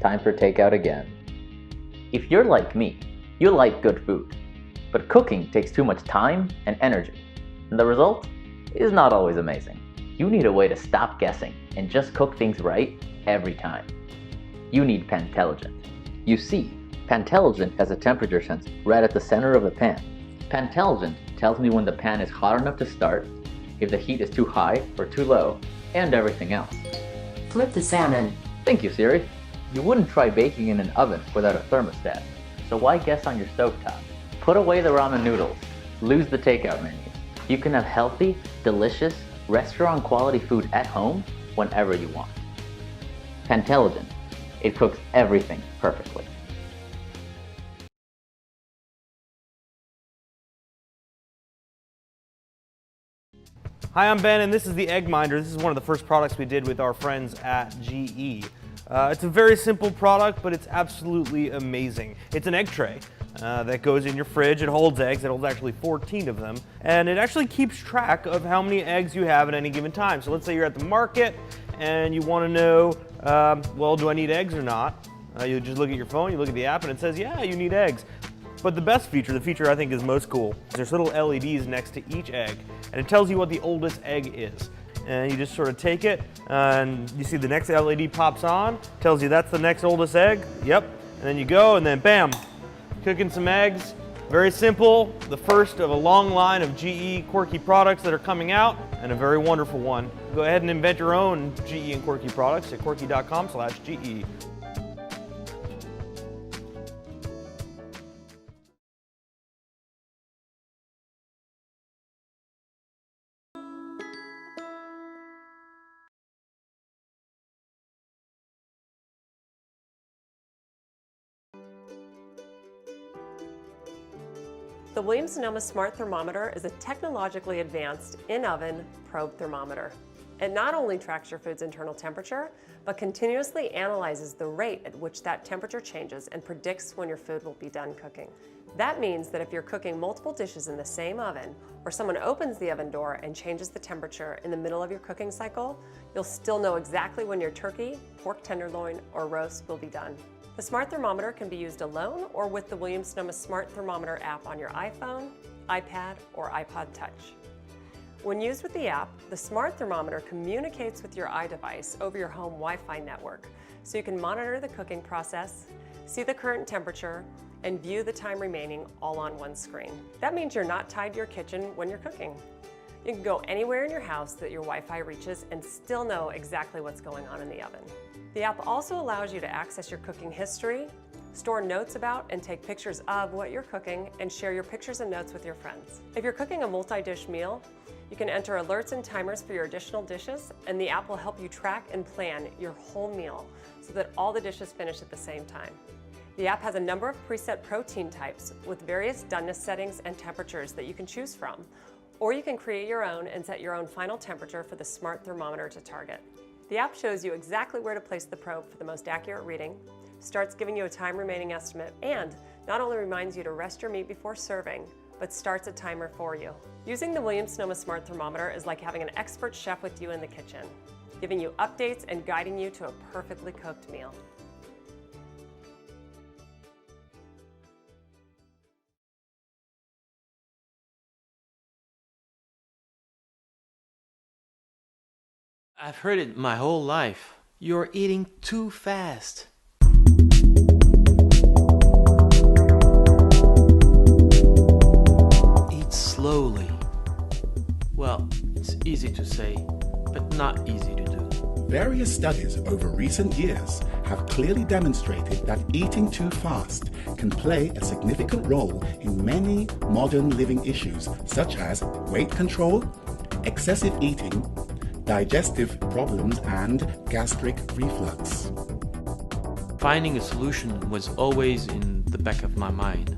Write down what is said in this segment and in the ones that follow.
time for takeout again. If you're like me, you like good food, but cooking takes too much time and energy, and the result is not always amazing. You need a way to stop guessing and just cook things right every time. You need Pantelligent. You see, Pantelligent has a temperature sensor right at the center of the pan. Pantelligent tells me when the pan is hot enough to start, if the heat is too high or too low, and everything else. Flip the salmon. Thank you, Siri. You wouldn't try baking in an oven without a thermostat, so why guess on your stovetop? Put away the ramen noodles. Lose the takeout menu. You can have healthy, delicious, restaurant-quality food at home whenever you want. Pantelligent. It cooks everything perfectly. Hi, I'm Ben, and this is the Egg Minder. This is one of the first products we did with our friends at GE. It's a very simple product, but it's absolutely amazing. It's an egg tray that goes in your fridge. It holds eggs. It holds actually 14 of them, and it actually keeps track of how many eggs you have at any given time. So let's say you're at the market and you want to know, well, do I need eggs or not? You just look at your phone, you look at the app, and it says, yeah, you need eggs. But the best feature, the feature I think is most cool, there's little LEDs next to each egg, and it tells you what the oldest egg is. And you just sort of take it, and you see the next LED pops on, tells you that's the next oldest egg, yep, and then you go, and then bam, cooking some eggs. Very simple, the first of a long line of GE quirky products that are coming out, and a very wonderful one. Go ahead and invent your own GE and quirky products at quirky.com/GE. The Williams-Sonoma Smart Thermometer is a technologically advanced in-oven probe thermometer. It not only tracks your food's internal temperature, but continuously analyzes the rate at which that temperature changes and predicts when your food will be done cooking. That means that if you're cooking multiple dishes in the same oven, or someone opens the oven door and changes the temperature in the middle of your cooking cycle, you'll still know exactly when your turkey, pork tenderloin, or roast will be done. The Smart Thermometer can be used alone or with the Williams-Sonoma Smart Thermometer app on your iPhone, iPad, or iPod Touch. When used with the app, the Smart Thermometer communicates with your iDevice over your home Wi-Fi network, so you can monitor the cooking process, see the current temperature, and view the time remaining all on one screen. That means you're not tied to your kitchen when you're cooking. You can go anywhere in your house that your Wi-Fi reaches and still know exactly what's going on in the oven. The app also allows you to access your cooking history, store notes about and take pictures of what you're cooking, and share your pictures and notes with your friends. If you're cooking a multi-dish meal, you can enter alerts and timers for your additional dishes, and the app will help you track and plan your whole meal so that all the dishes finish at the same time. The app has a number of preset protein types with various doneness settings and temperatures that you can choose from, or you can create your own and set your own final temperature for the Smart Thermometer to target. The app shows you exactly where to place the probe for the most accurate reading, starts giving you a time remaining estimate, and not only reminds you to rest your meat before serving, but starts a timer for you. Using the Williams-Sonoma Smart Thermometer is like having an expert chef with you in the kitchen, giving you updates and guiding you to a perfectly cooked meal. I've heard it my whole life. You're eating too fast. Eat slowly. Well, it's easy to say, but not easy to do. Various studies over recent years have clearly demonstrated that eating too fast can play a significant role in many modern living issues such as weight control, excessive eating, digestive problems, and gastric reflux. Finding a solution was always in the back of my mind,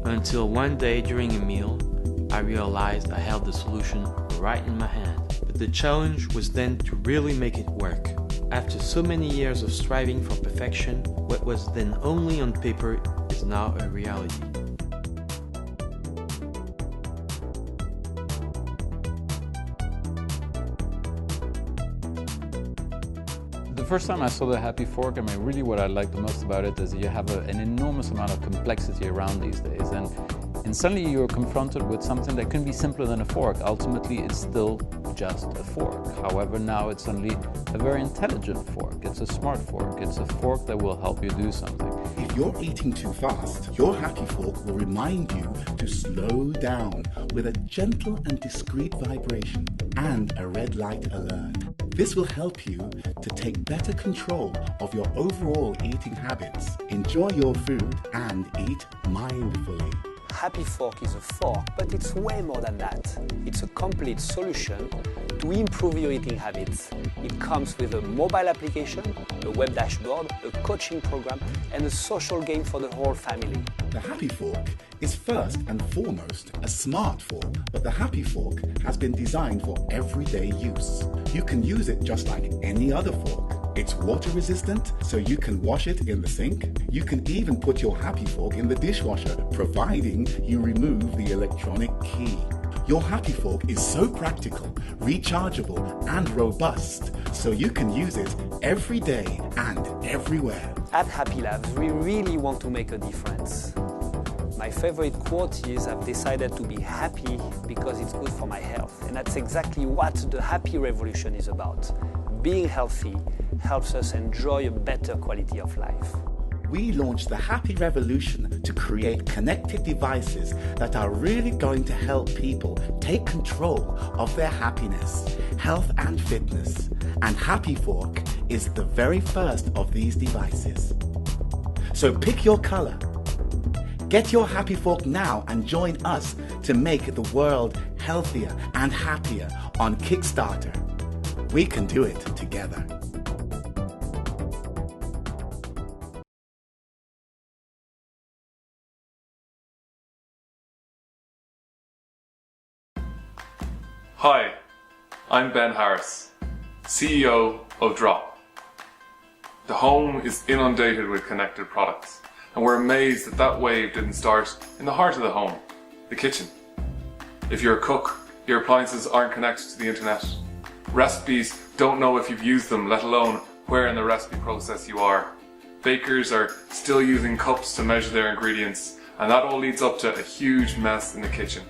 until one day during a meal, I realized I held the solution right in my hand. But the challenge was then to really make it work. After so many years of striving for perfection, what was then only on paper is now a reality. The The first time I saw the HAPIfork, really what I like the most about it is you have an enormous amount of complexity around these days. And suddenly you're confronted with something that can be simpler than a fork. Ultimately, it's still just a fork. However, now it's suddenly a very intelligent fork. It's a smart fork. It's a fork that will help you do something. If you're eating too fast, your HAPIfork will remind you to slow down with a gentle and discreet vibration and a red light alert. This will help you to take better control of your overall eating habits. Enjoy your food and eat mindfully. HAPIfork is a fork, but it's way more than that. It's a complete solution to improve your eating habits. It comes with a mobile application, a web dashboard, a coaching program, and a social game for the whole family. The HAPIfork is first and foremost a smart fork, but the HAPIfork has been designed for everyday use. You can use it just like any other fork. It's water resistant, so you can wash it in the sink. You can even put your HAPIfork in the dishwasher, providing you remove the electronic key. Your HAPIfork is so practical, rechargeable, and robust, so you can use it every day and everywhere. At Happy Labs, we really want to make a difference. My favorite quote is, I've decided to be happy because it's good for my health. And that's exactly what the Happy Revolution is about. Being healthy helps us enjoy a better quality of life. We launched the Happy Revolution to create connected devices that are really going to help people take control of their happiness, health and fitness. And HAPIfork is the very first of these devices. So pick your color. Get your HAPIfork now and join us to make the world healthier and happier on Kickstarter. We can do it together. Hi, I'm Ben Harris, CEO of Drop. The home is inundated with connected products, and we're amazed that wave didn't start in the heart of the home, the kitchen. If you're a cook, your appliances aren't connected to the internet. Recipes don't know if you've used them, let alone where in the recipe process you are. Bakers are still using cups to measure their ingredients, and that all leads up to a huge mess in the kitchen.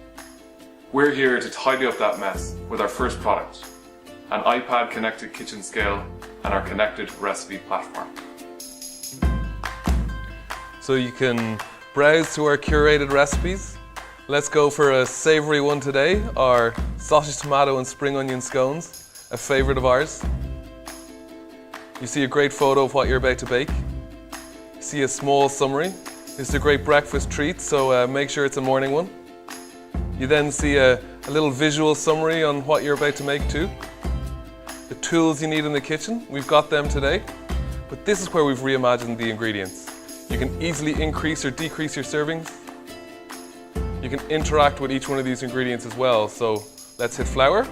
We're here to tidy up that mess with our first product, an iPad connected kitchen scale and our connected recipe platform. So you can browse to our curated recipes. Let's go for a savoury one today, our sausage, tomato and spring onion scones, a favourite of ours. You see a great photo of what you're about to bake. You see a small summary. It's a great breakfast treat, so make sure it's a morning one. You then see a little visual summary on what you're about to make too. The tools you need in the kitchen, we've got them today, but this is where we've reimagined the ingredients. You can easily increase or decrease your servings. You can interact with each one of these ingredients as well. So let's hit flour.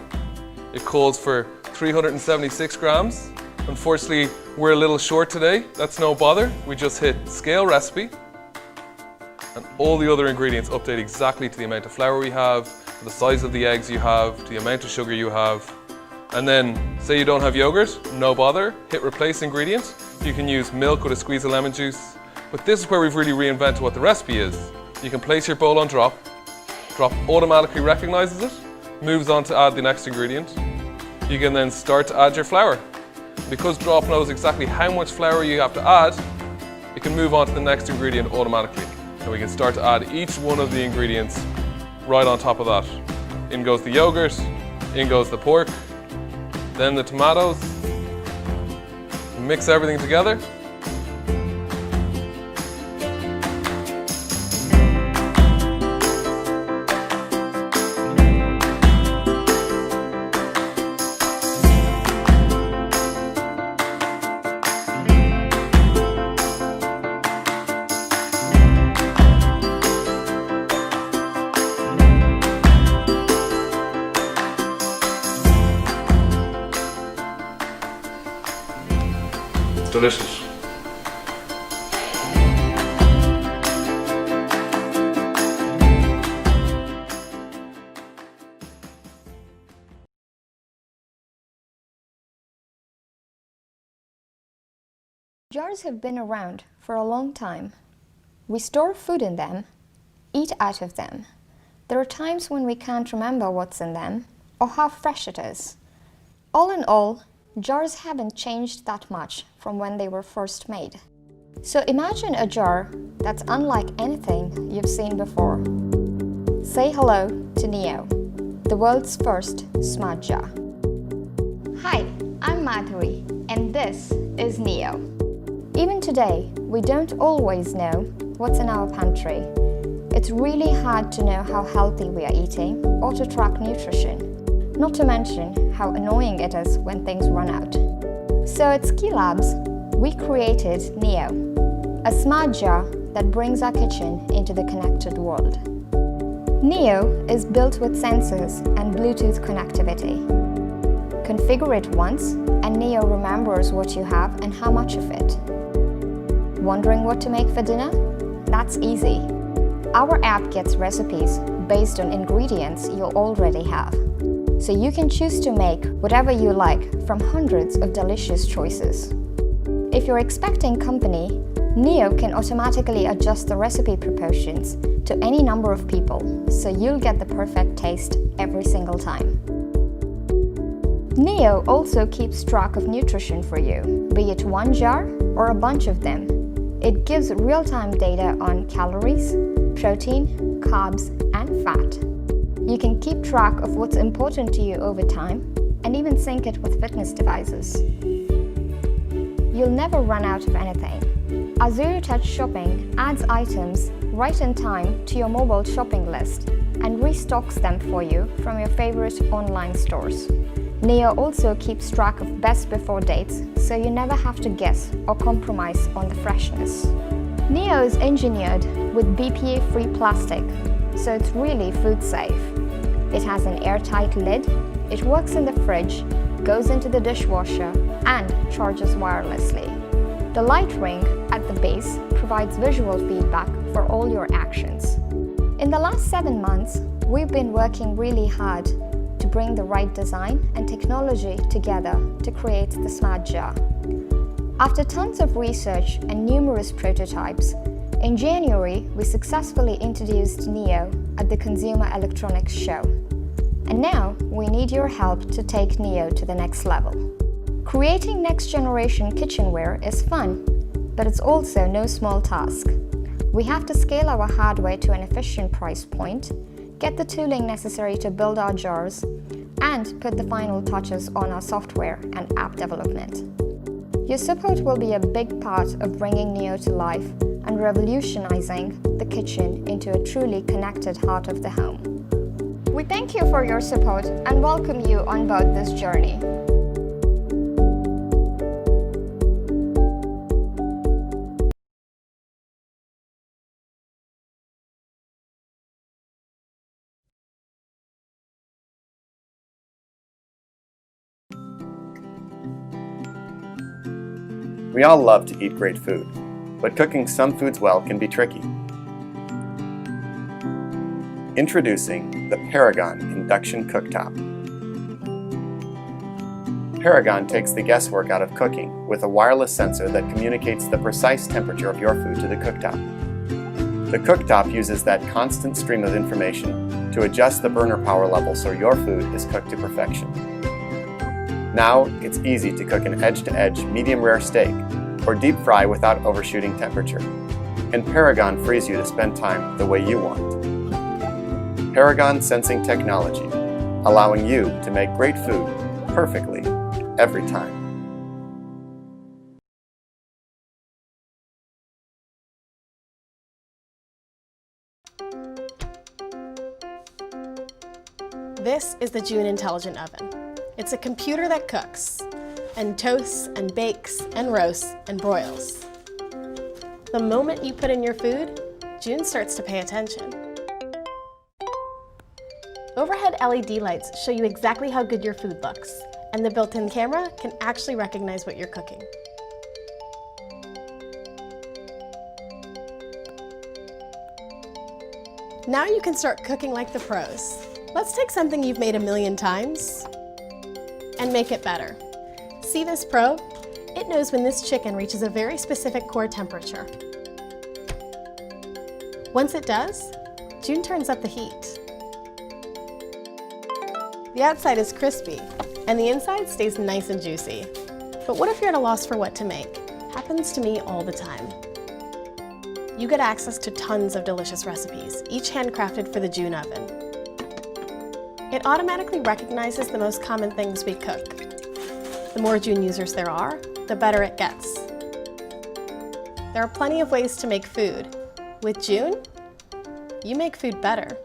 It calls for 376 grams. Unfortunately, we're a little short today. That's no bother. We just hit scale recipe. And all the other ingredients update exactly to the amount of flour we have, to the size of the eggs you have, to the amount of sugar you have. And then, say you don't have yogurt, no bother, hit replace ingredient. You can use milk with a squeeze of lemon juice. But this is where we've really reinvented what the recipe is. You can place your bowl on drop. Drop automatically recognizes it, moves on to add the next ingredient. You can then start to add your flour. Because Drop knows exactly how much flour you have to add, it can move on to the next ingredient automatically. And we can start to add each one of the ingredients right on top of that. In goes the yogurt, in goes the pork, then the tomatoes. Mix everything together. Delicious. Jars have been around for a long time. We store food in them, eat out of them. There are times when we can't remember what's in them or how fresh it is. All in all, jars haven't changed that much from when they were first made. So imagine a jar that's unlike anything you've seen before. Say hello to Neo, the world's first smart jar. Hi, I'm Madhuri, and this is Neo. Even today, we don't always know what's in our pantry. It's really hard to know how healthy we are eating or to track nutrition, not to mention how annoying it is when things run out. So at Ski Labs, we created Neo, a smart jar that brings our kitchen into the connected world. Neo is built with sensors and Bluetooth connectivity. Configure it once, and Neo remembers what you have and how much of it. Wondering what to make for dinner? That's easy. Our app gets recipes based on ingredients you already have, so you can choose to make whatever you like from hundreds of delicious choices. If you're expecting company, Neo can automatically adjust the recipe proportions to any number of people, so you'll get the perfect taste every single time. Neo also keeps track of nutrition for you, be it one jar or a bunch of them. It gives real-time data on calories, protein, carbs, and fat. You can keep track of what's important to you over time and even sync it with fitness devices. You'll never run out of anything. Our zero-touch shopping adds items right in time to your mobile shopping list and restocks them for you from your favorite online stores. Neo also keeps track of best before dates, so you never have to guess or compromise on the freshness. Neo is engineered with BPA-free plastic, so it's really food safe. It has an airtight lid, it works in the fridge, goes into the dishwasher, and charges wirelessly. The light ring at the base provides visual feedback for all your actions. In the last 7 months, we've been working really hard to bring the right design and technology together to create the smart jar. After tons of research and numerous prototypes, in January we successfully introduced Neo at the Consumer Electronics Show. And now we need your help to take Neo to the next level. Creating next-generation kitchenware is fun, but it's also no small task. We have to scale our hardware to an efficient price point, get the tooling necessary to build our jars, and put the final touches on our software and app development. Your support will be a big part of bringing Neo to life and revolutionizing the kitchen into a truly connected heart of the home. We thank you for your support and welcome you on board this journey. We all love to eat great food, but cooking some foods well can be tricky. Introducing the Paragon Induction Cooktop. Paragon takes the guesswork out of cooking with a wireless sensor that communicates the precise temperature of your food to the cooktop. The cooktop uses that constant stream of information to adjust the burner power level so your food is cooked to perfection. Now, it's easy to cook an edge-to-edge medium-rare steak or deep fry without overshooting temperature. And Paragon frees you to spend time the way you want. Paragon sensing technology, allowing you to make great food perfectly every time. This is the June Intelligent Oven. It's a computer that cooks, and toasts, and bakes, and roasts, and broils. The moment you put in your food, June starts to pay attention. Overhead LED lights show you exactly how good your food looks, and the built-in camera can actually recognize what you're cooking. Now you can start cooking like the pros. Let's take something you've made 1,000,000 times and make it better. See this probe? It knows when this chicken reaches a very specific core temperature. Once it does, June turns up the heat. The outside is crispy, and the inside stays nice and juicy. But what if you're at a loss for what to make? Happens to me all the time. You get access to tons of delicious recipes, each handcrafted for the June oven. It automatically recognizes the most common things we cook. The more June users there are, the better it gets. There are plenty of ways to make food. With June, you make food better.